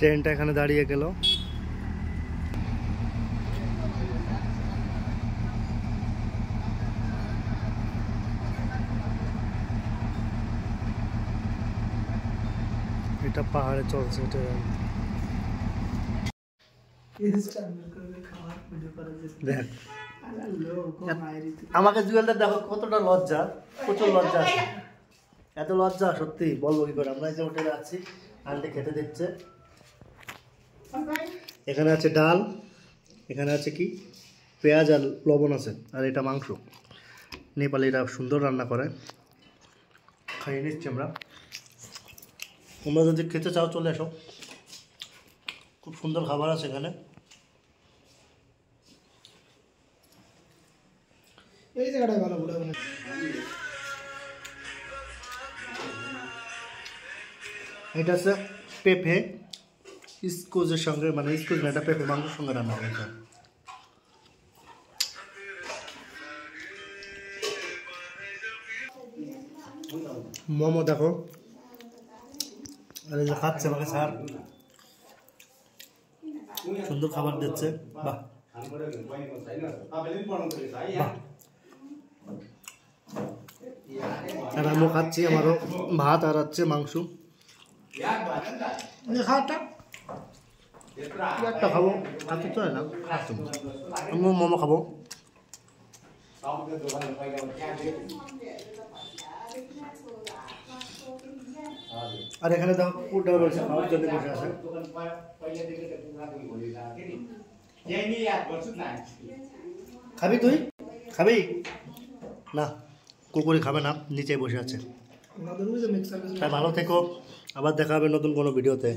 ট্রেনটা এখানে দাঁড়িয়ে গেল। এটা পাহাড়ে চলছে ট্রেন। দেখ আমাকে জুয়েলটা দেখো কতটা লজ্জা, প্রচুর লজ্জা আছে, এত লজ্জা সত্যি বলবো কি করে। আমরা এই যে হোটেলে আছি, আন্টি খেতে দিচ্ছে। এখানে আছে ডাল, এখানে আছে কি পেঁয়াজ আর লবণ আছে, আর এটা মাংস। নেপালিরা সুন্দর রান্না করে, খাইয়ে নিচ্ছি আমরা। তোমরা যদি খেতে চাও চলে এসো, খুব সুন্দর খাবার আছে এখানে। এই জায়গাটা ভালো বলে এটা আছে পেঁপে স্কুজের সঙ্গে, মানে স্কুজ না, এটা পেঁপে মাংসের সঙ্গে রান্না হয়েছে। মোমো দেখো, আর এই যে খাচ্ছে আমাকে স্যার, সুন্দর খাবার দিচ্ছে। বাহ, আর আমিও খাচ্ছি, আমারও ভাত আর হচ্ছে মাংস। একটা খাবো, খাতে তো না, আমিও মোমো খাবো। আর এখানে দেখো কুকুরটাও রয়েছে, খাওয়ার জন্য বসে আছে। খাবি তুই? খাবি না, কুকুরই খাবে না, নিচে বসে আছে। ভালো থেকো, আবার দেখা হবে নতুন কোনো ভিডিওতে।